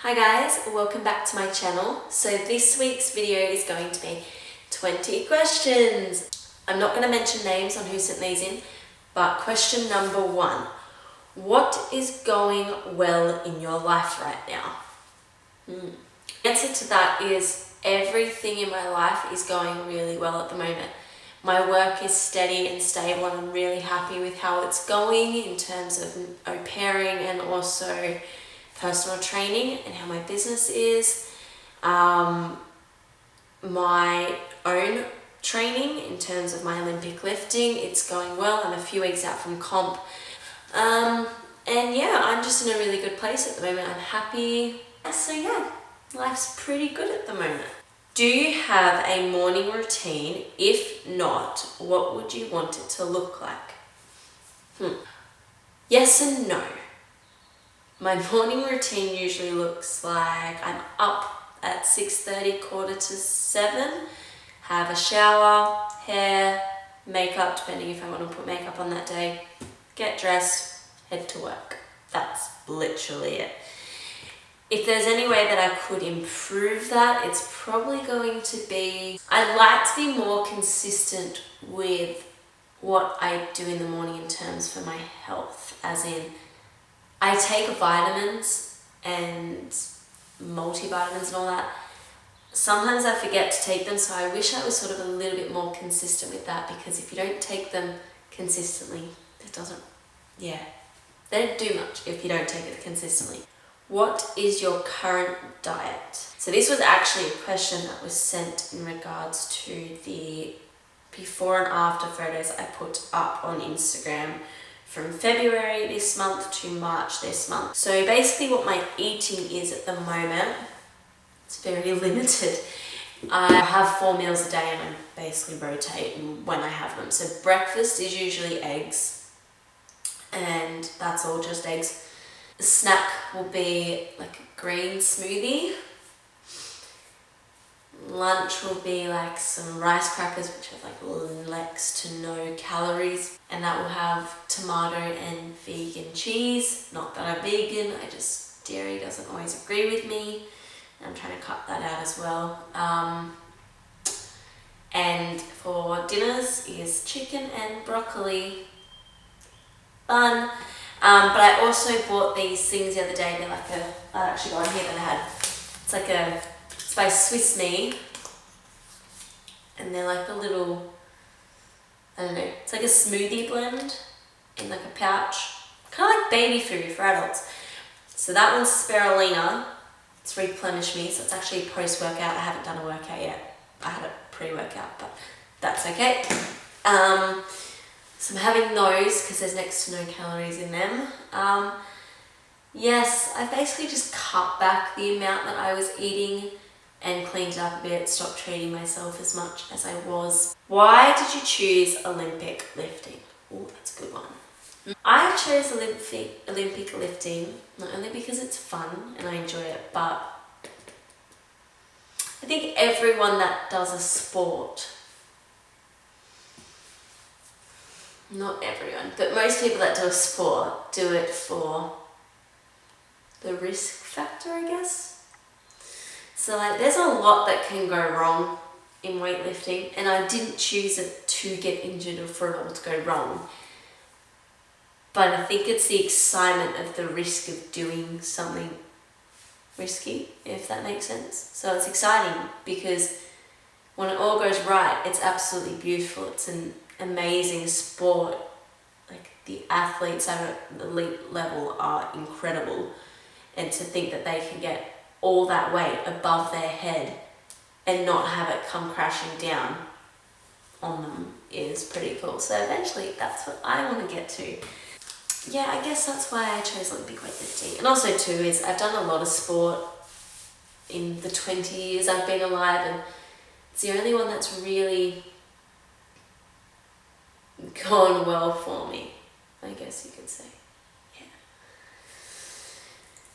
Hi guys, welcome back to my channel. So this week's video is going to be 20 questions. I'm not going to mention names on who sent these in, but question number 1. What is going well in your life right now? The answer to that is everything in my life is going really well at the moment. My work is steady and stable and I'm really happy with how it's going in terms of au pairing and also personal training and how my business is. My own training in terms of my Olympic lifting, it's going well. I'm a few weeks out from comp. And yeah, I'm just in a really good place at the moment. I'm happy. So yeah, life's pretty good at the moment. Do you have a morning routine? If not, what would you want it to look like? Yes and no. My morning routine usually looks like I'm up at 6:30, 6:45, have a shower, hair, makeup, depending if I want to put makeup on that day, get dressed, head to work. That's literally it. If there's any way that I could improve that, it's probably going to be, I'd like to be more consistent with what I do in the morning in terms for my health, as in I take vitamins and multivitamins and all that. Sometimes I forget to take them, so I wish I was sort of a little bit more consistent with that, because if you don't take them consistently, they don't do much if you don't take it consistently. What is your current diet? So this was actually a question that was sent in regards to the before and after photos I put up on Instagram from February this month to March this month. So basically what my eating is at the moment, it's very limited. I have 4 meals a day and I basically rotate when I have them. So breakfast is usually eggs, and that's all just eggs. The snack will be like a green smoothie. Lunch will be like some rice crackers, which have like next to no calories, and that will have tomato and vegan cheese. Not that I'm vegan, dairy doesn't always agree with me. I'm trying to cut that out as well. And for dinners is chicken and broccoli. Fun. But I also bought these things the other day. They're like I actually got one here that I had. It's by Swiss Me. And they're like a little, I don't know, it's like a smoothie blend in like a pouch. Kind of like baby food for adults. So that one's spirulina. It's replenished me, so it's actually post-workout. I haven't done a workout yet. I had a pre-workout, but that's okay. So I'm having those because there's next to no calories in them. Yes, I basically just cut back the amount that I was eating and cleaned it up a bit, stopped treating myself as much as I was. Why did you choose Olympic lifting? Oh, that's a good one. I chose Olympic lifting not only because it's fun and I enjoy it, but I think everyone that does a sport, not everyone, but most people that do a sport do it for the risk factor, I guess. So like there's a lot that can go wrong in weightlifting, and I didn't choose it to get injured or for it all to go wrong. But I think it's the excitement of the risk of doing something risky, if that makes sense. So it's exciting because when it all goes right, it's absolutely beautiful. It's an amazing sport. Like the athletes at the elite level are incredible. And to think that they can get all that weight above their head and not have it come crashing down on them is pretty cool. So eventually that's what I want to get to. Yeah, I guess that's why I chose Olympic weightlifting. And also too is I've done a lot of sport in the 20 years I've been alive, and it's the only one that's really gone well for me, I guess you could say. Yeah.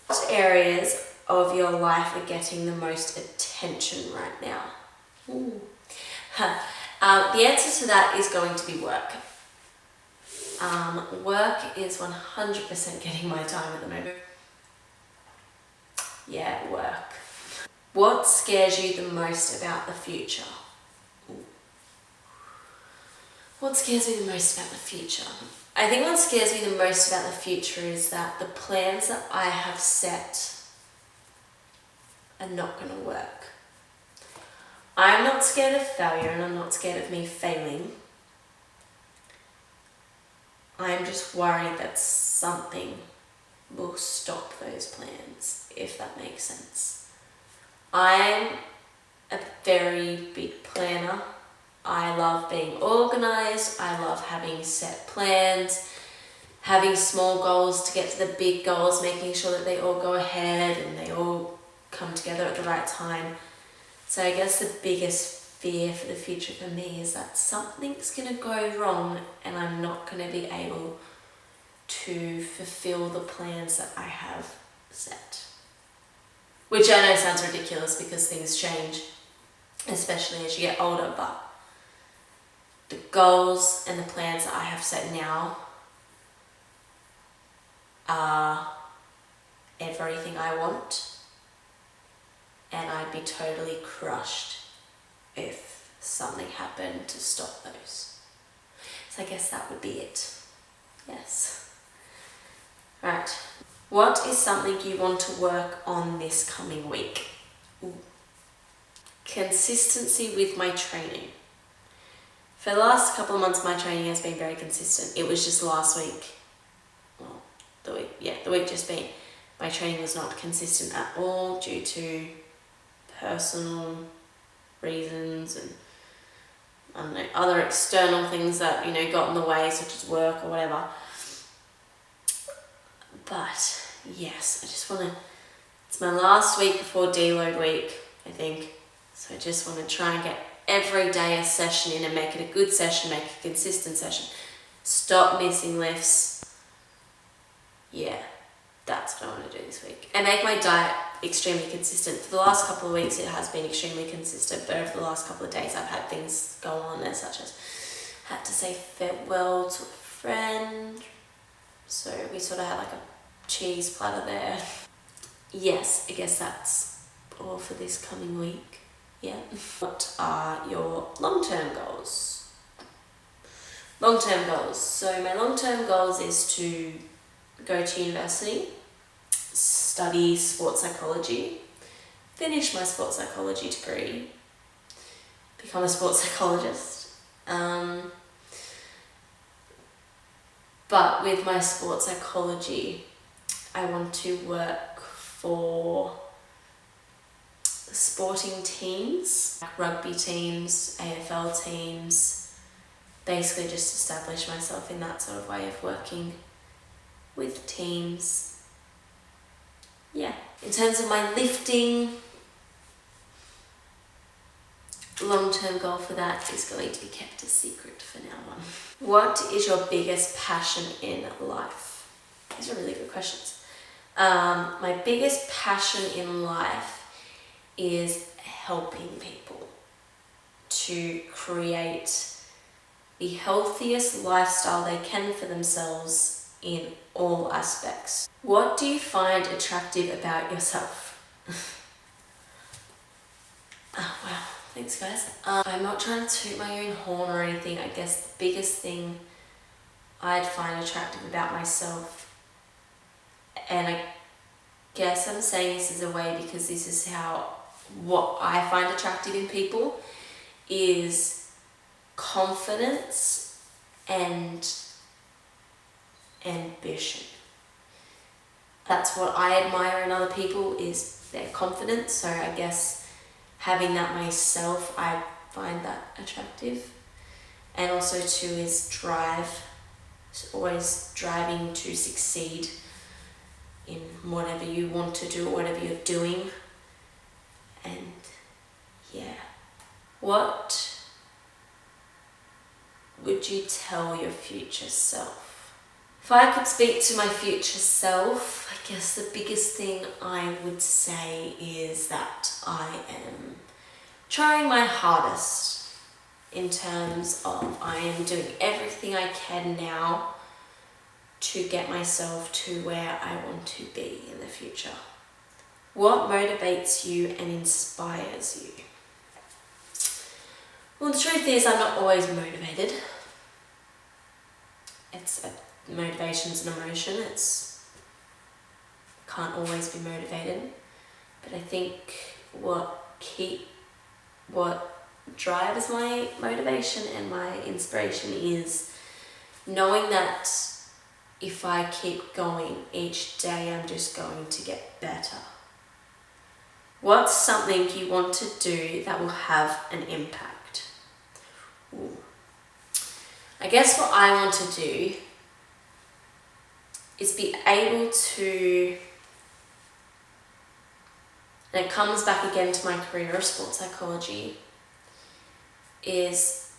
What areas of your life are getting the most attention right now? The answer to that is going to be work. Work is 100% getting my time at the moment. Yeah, work. What scares you the most about the future? What scares me the most about the future? I think what scares me the most about the future is that the plans that I have set are not going to work. I'm not scared of failure and I'm not scared of me failing. I'm just worried that something will stop those plans, if that makes sense. I'm a very big planner. I love being organised. I love having set plans, having small goals to get to the big goals, making sure that they all go ahead and they all come together at the right time. So I guess the biggest fear for the future for me is that something's going to go wrong and I'm not going to be able to fulfill the plans that I have set. Which I know sounds ridiculous because things change, especially as you get older, but the goals and the plans that I have set now are everything I want, and I'd be totally crushed if something happened to stop those. So I guess that would be it. Yes. Right. What is something you want to work on this coming week? Ooh. Consistency with my training. For the last couple of months, my training has been very consistent. It was just last week, well, the week just been, my training was not consistent at all due to personal reasons and, I don't know, other external things that, got in the way, such as work or whatever. But yes, I just want to, it's my last week before deload week, I think. So I just want to try and get every day a session in and make it a good session, make it a consistent session. Stop missing lifts. Yeah, that's what I want to do this week. And make my diet extremely consistent. For the last couple of weeks it has been extremely consistent, but over the last couple of days I've had things go on there, such as had to say farewell to a friend. So we sort of had like a cheese platter there. Yes, I guess that's all for this coming week. Yeah. What are your long-term goals? Long-term goals. So my long-term goals is to go to university, study sports psychology, finish my sports psychology degree, become a sports psychologist. But with my sports psychology, I want to work for sporting teams, like rugby teams, AFL teams, basically just establish myself in that sort of way of working with teams. Yeah. In terms of my lifting, long-term goal for that is going to be kept a secret for now on. What is your biggest passion in life? These are really good questions. My biggest passion in life is helping people to create the healthiest lifestyle they can for themselves in all aspects. What do you find attractive about yourself? Oh, wow. Thanks, guys. I'm not trying to toot my own horn or anything. I guess the biggest thing I'd find attractive about myself, and I guess I'm saying this as a way because this is what I find attractive in people, is confidence and ambition. That's what I admire in other people, is their confidence. So I guess having that myself, I find that attractive. And also too is drive. It's always driving to succeed in whatever you want to do or whatever you're doing. And yeah. What would you tell your future self? If I could speak to my future self, I guess the biggest thing I would say is that I am trying my hardest in terms of I am doing everything I can now to get myself to where I want to be in the future. What motivates you and inspires you? Well, the truth is I'm not always motivated. Motivation's an emotion. Can't always be motivated. But I think what drives my motivation and my inspiration is knowing that if I keep going each day, I'm just going to get better. What's something you want to do that will have an impact? Ooh. I guess what I want to do is be able to, and it comes back again to my career of sports psychology, is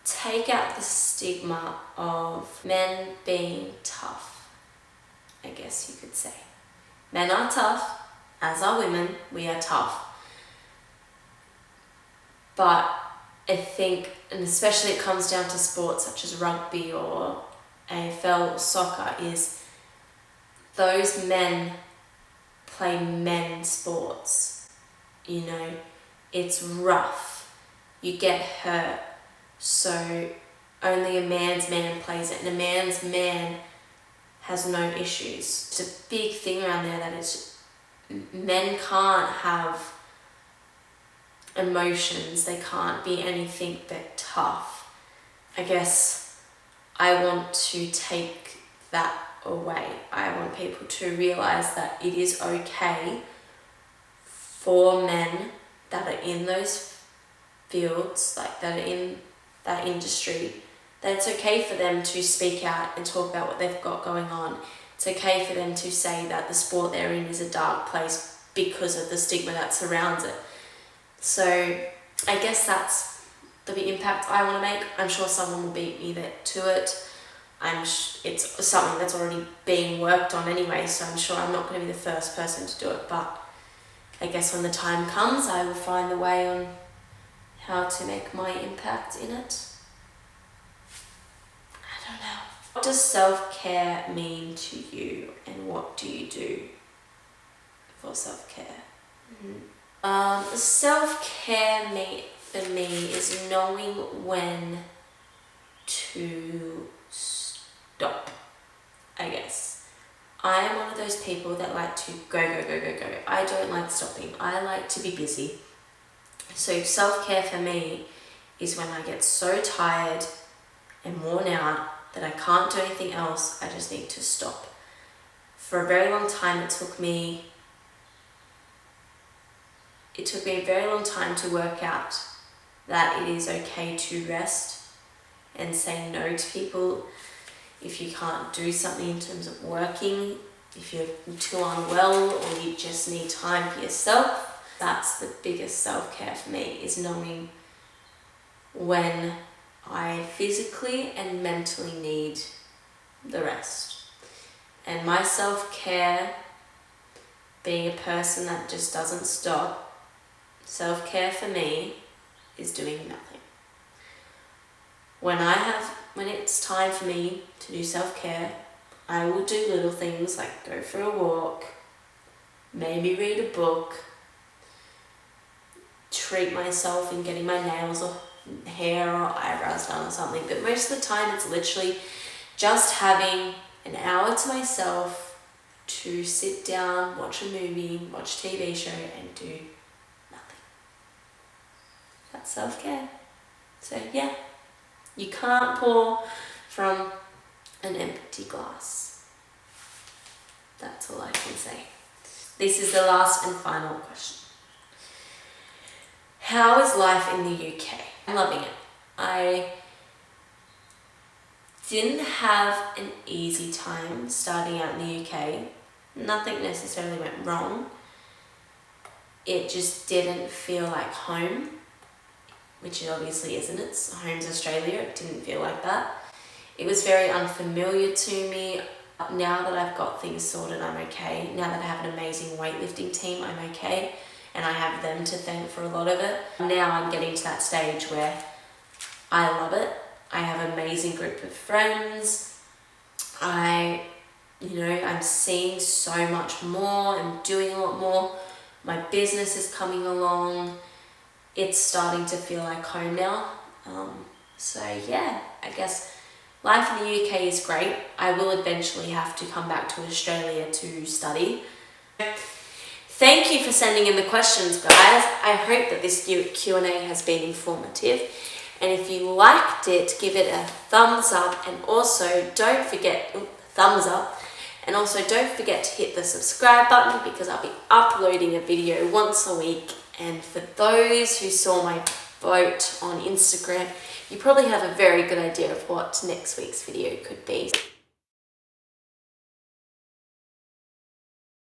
take out the stigma of men being tough, I guess you could say. Men are tough, as are women, we are tough. But I think, and especially it comes down to sports such as rugby or AFL or soccer, is those men play men's sports. You know, it's rough. You get hurt. So only a man's man plays it, and a man's man has no issues. It's a big thing around there that men can't have emotions. They can't be anything but tough. I guess I want to take that away. I want people to realize that it is okay for men that are in those fields, like that are in that industry, that it's okay for them to speak out and talk about what they've got going on. It's okay for them to say that the sport they're in is a dark place because of the stigma that surrounds it. So I guess that's the impact I want to make. I'm sure someone will beat me to it. It's something that's already being worked on anyway, so I'm sure I'm not going to be the first person to do it, but I guess when the time comes, I will find the way on how to make my impact in it. I don't know. What does self-care mean to you, and what do you do for self-care? Self-care for me is knowing when to stop, I guess. I am one of those people that like to go. I don't like stopping. I like to be busy. So self-care for me is when I get so tired and worn out that I can't do anything else. I just need to stop. For a very long time, it took me a very long time to work out that it is okay to rest and say no to people if you can't do something in terms of working, if you're too unwell or you just need time for yourself. That's the biggest self-care for me, is knowing when I physically and mentally need the rest. And my self-care, being a person that just doesn't stop, self-care for me is doing nothing. When it's time for me to do self-care, I will do little things like go for a walk, maybe read a book, treat myself in getting my nails or hair or eyebrows done or something. But most of the time it's literally just having an hour to myself to sit down, watch a movie, watch a TV show and do nothing. That's self-care. So yeah, you can't pour from an empty glass. That's all I can say. This is the last and final question. How is life in the UK? I'm loving it. I didn't have an easy time starting out in the UK. Nothing necessarily went wrong. It just didn't feel like home, which it obviously isn't. It's home's Australia. It didn't feel like that. It was very unfamiliar to me. Now that I've got things sorted, I'm okay. Now that I have an amazing weightlifting team, I'm okay. And I have them to thank for a lot of it. Now I'm getting to that stage where I love it. I have an amazing group of friends. I You know, I'm seeing so much more, I'm doing a lot more, my business is coming along, it's starting to feel like home now. So yeah, I guess life in the UK is great. I will eventually have to come back to Australia to study. Thank you for sending in the questions, guys. I hope that this Q&A has been informative. And if you liked it, give it a thumbs up, and also don't forget, thumbs up, and also don't forget to hit the subscribe button, because I'll be uploading a video once a week. And for those who saw my vote on Instagram, you probably have a very good idea of what next week's video could be.